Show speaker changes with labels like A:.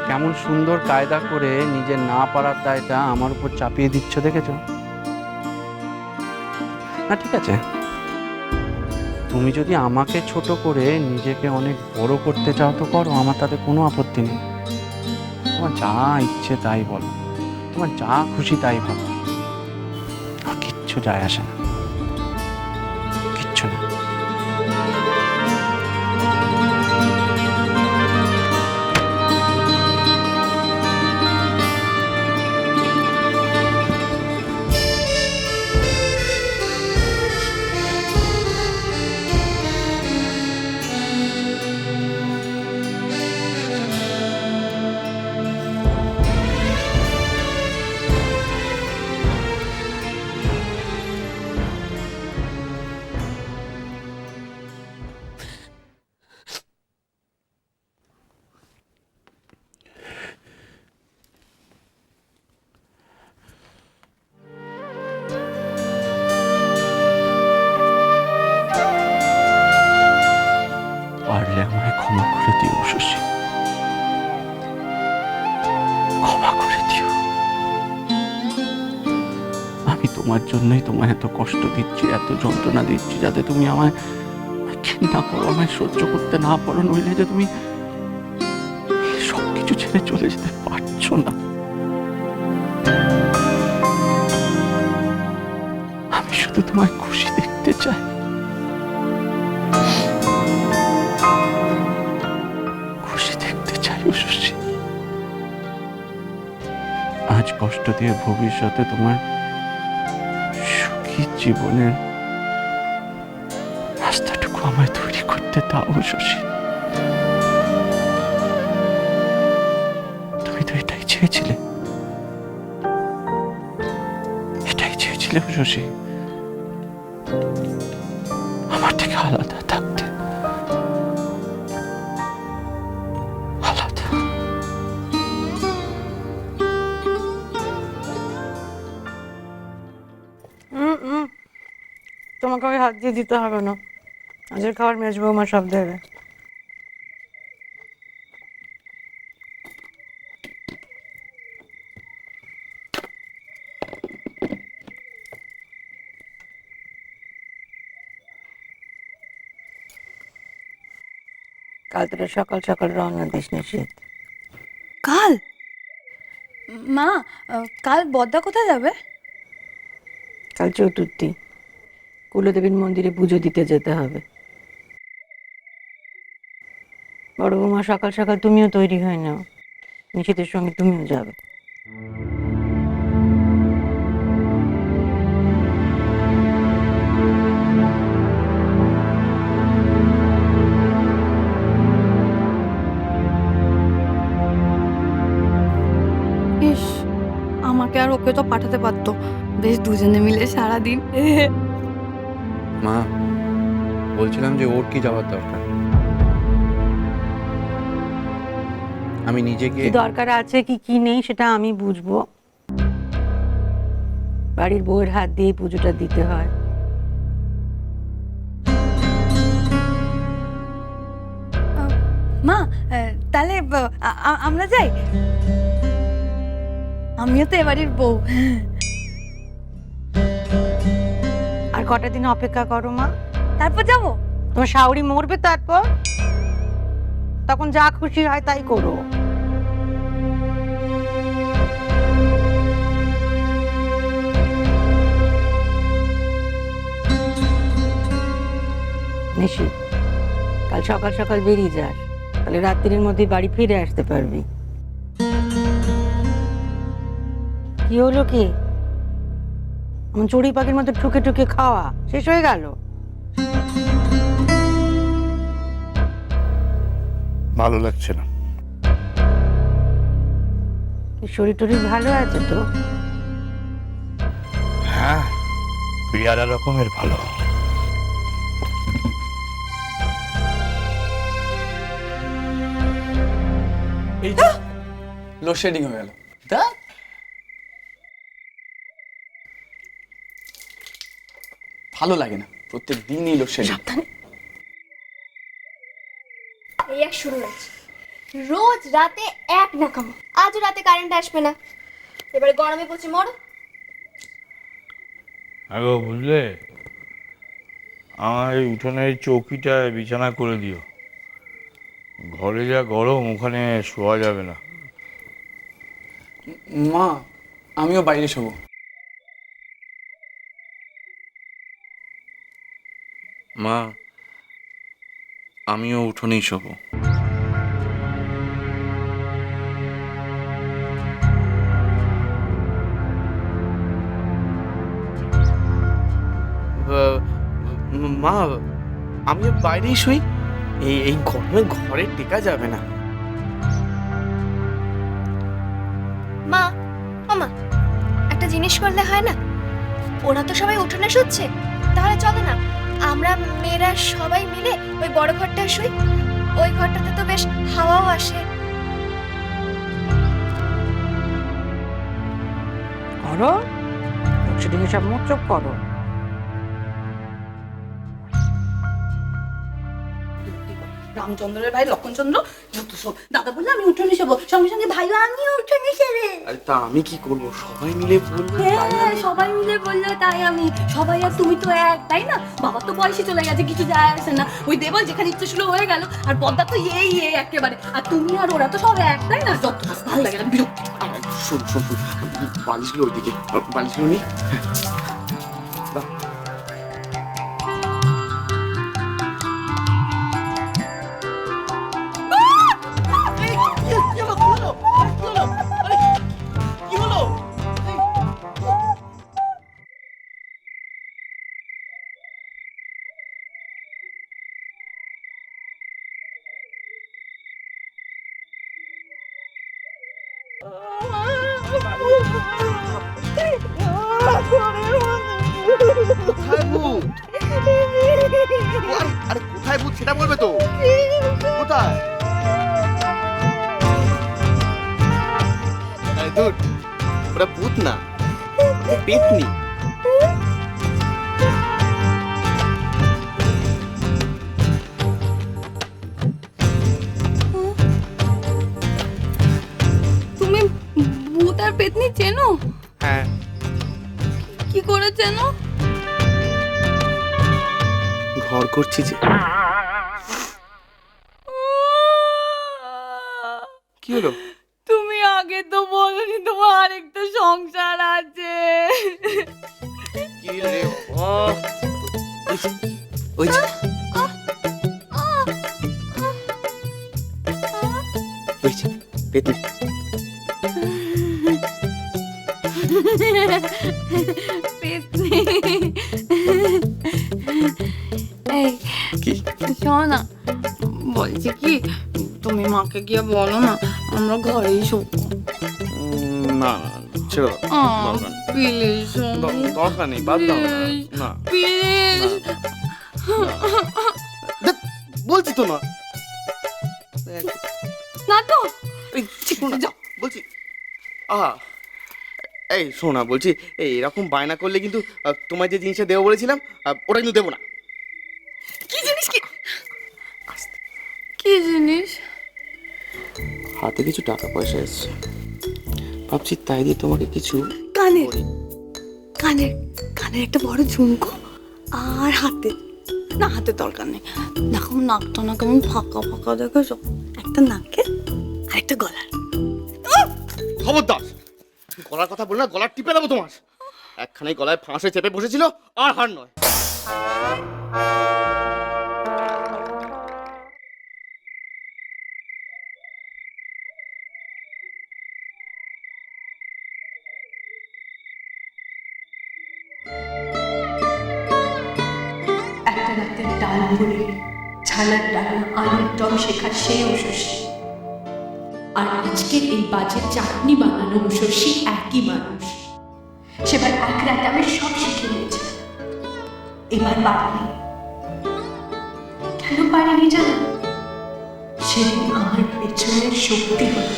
A: কেমন সুন্দর কায়দা করে নিজের না পারার দায়টা আমার উপর চাপিয়ে দিচ্ছ, দেখেছো? না ঠিক আছে, তুমি যদি আমাকে ছোট করে নিজেকে অনেক বড় করতে চাও তো করো, আমার তাতে কোনো আপত্তি নেই। তোমার যা ইচ্ছে তাই বলো, তোমার যা খুশি তাই ভাবো, আর কিচ্ছু যায় আসে না, কিচ্ছু না। পারলে আমায় ক্ষমা করে দিও শশী, ক্ষমা করে দিও। আমি তোমার জন্যই তোমায় এত কষ্ট দিচ্ছি, এত যন্ত্রণা দিচ্ছি, যাতে তুমি আমায় ঘৃণা করো, আমায় সহ্য করতে না পারো, নইলে যে তুমি সবকিছু ছেড়ে চলে যেতে পারছো না। আমি শুধু তোমায় খুশি দেখতে চাই, খুশি দেখতে চাই শশী। আজ কষ্ট দিয়ে ভবিষ্যতে তোমার সুখী জীবনের রাস্তাটুকু আমায় তৈরি করতে দাও শশী। তুমি তো এটাই চেয়েছিলে, এটাই চেয়েছিলে শশী, আমার থেকে আলাদা থাকতে, আলাদা।
B: তোমাকে ওই হাত দিয়ে দিতে হবে না, আজের খাবার মেজ বৌমা সব দেবে। কাল তোরা সকাল সকাল রওনা দিস নিশ্চিত।
C: কাল? মা, কাল বদ্দা কোথায় যাবে?
B: কাল চতুর্থী, কুলদেবীর মন্দিরে পুজো দিতে যেতে হবে। বড় বৌমা সকাল সকাল তুমিও তৈরি হয়ে নাও, নিশিতের সঙ্গে তুমিও যাবে।
C: ইস, আমাকে আর ওকে তো পাঠাতে পারতো, বেশ দুজনে মিলে সারাদিন।
A: মা, বলছিলাম যে ওর কি যাওয়ার দরকার? আমি নিজে
B: কি
A: গিয়ে
B: দরকার আছে কি কি নেই সেটা আমি বুঝবো। বাড়ির বউয়ের হাত দিয়ে পুজোটা দিতে হয়।
C: মা, তাহলে আমরা যাই, আমিও তো এবাড়ির বউ।
B: আর কটা দিন অপেক্ষা করো মা,
C: তারপর যাবো।
B: তোমার শাওরি মরবে, তারপর তখন যা খুশি হয় তাই করো। নিশি, কাল সকাল সকাল বেরিয়ে যাস, তাহলে রাত্রির মধ্যে বাড়ি ফিরে আসতে পারবি। কি হলো কি, আমার চড়ুই পাখির মতো ঠুকে ঠুকে খাওয়া শেষ হয়ে গেল?
D: ভালো লাগছে না।
B: শরীর টরীর ভালো আছে তো?
D: হ্যাঁ, পেয়ারা রকমের ভালো।
E: এই যে লোডশেডিং হয়ে গেল। তা ভালো লাগে না, প্রত্যেক দিনই লোডশেডিং।
C: সাবধানে।
F: এই এক শুরু হয়েছে। রোজ রাতে এক নাকামো। আজও রাতে কারেন্ট আসবে না, এবারে গরমে পচে মরো।
D: আগো বুঝলে, আমার এই উঠোনের চৌকিটা বিছানা করে দিও। ঘরে যা গরম, ওখানে শোয়া যাবে না।
E: মা, আমিও বাইরে শোবো।
A: মা, আমিও উঠোনেই শোবো। মা, আমিও বাইরেই শুই। এই গরমে ঘরে টেকা যাবে না।
F: মা, মামা, একটা জিনিস করলে হয় না? ওরা তো সবাই উঠোনে শুচ্ছে, তাহলে চলো না আমরা মেয়েরা সবাই মিলে ওই বড় ঘরটায় শুই। ওই ঘরটাতে তো বেশ হাওয়াও আসে।
B: করো, লোডশেডিং এসব মুচুপ করো।
G: রামচন্দ্রের ভাই লক্ষণচন্দ্র যত সব দাদা বললে আমি উঠোনে শোবো, সঙ্গে সঙ্গে ভাইও আমিও উঠোনে সেরে।
A: আরে তা আমি কি করব? সবাই মিলে বলবো।
G: হ্যাঁ, সবাই মিলে বললো তাই আমি। সবাই আর তুমি তো এক, তাই না? বাবা তো বয়সে চলে গেছে, কিছু যায় আসে না। ওই দেবল যেখানে ইচ্ছে ছিল হয়ে গেল, আর পদ্মা তো এই একেবারে। আর তুমি আর ওরা তো সব এক, তাই না? যত ভালো লাগে না, বিরক্ত।
A: শোন শোন শোন, বালিশগুলো ওইদিকে, বালিশগুলো নি।
H: কোথায় ভূত? আরে কোথায় ভূত সেটা বলবে তো। কোথায়? আরে দূর, ওটা ভূত না, পেতনি।
C: তুমি ভূত আর পেতনি চেনো?
A: হ্যাঁ,
C: কি করে চেনো?
A: ঘর করছি যে। কি হলো?
C: তুমি আগে তো বলোনি তোমার আরেকটা সংসার আছে।
A: কি রে? ওই যে ওই যে পেতনি।
C: পেতনি। এই
A: কি?
C: শোনো না, বলছি কি, তুমি মাকে গিয়ে বলো না আমরা ঘরেই শোবো।
A: না না, ছেড়ে দাও।
C: প্লিজ
A: দরকার নেই, বাদ দাও না।
C: প্লিজ।
H: বলছি তো না।
C: না তো।
H: যাও বলছি। আহা, এই শোনা বলছি, এই এরকম বায়না করলে কিন্তু তোমায় যে জিনিসটা দেবো বলেছিলাম ওটা কিন্তু দেবো না।
C: কি জিনিস? কি জিনিস?
A: হাতে কিছু টাকা পয়সা এসছে, ভাবছি তাই দিয়ে তোমাকে কিছু
G: কানের কানের কানের একটা বড় ঝুমকো, আর হাতে না, হাতে দরকার নেই। দেখো নাকটা না কেমন ফাঁকা ফাঁকা দেখেছো? একটা নাকে আর একটা গলার।
H: খবরদার, গলার কথা বলে না, গলার টিপে দেবো তোমার। একখানে গলায় ফাঁসে চেপে বসেছিল, আর হার নয়।
I: একটা রাতের ডাল ভরে ছানার ডালনা আলুর দম শেখার সেই উষসী, আর আজকের এই বাজে চাটনি বানানো উষসী একই মানুষ। সেবার এক রাতে আমি সব শিখে নিয়েছি, এবার পারিনি। কেন পারিনি জানো? সেদিন আমার পেছনের শক্তি হলো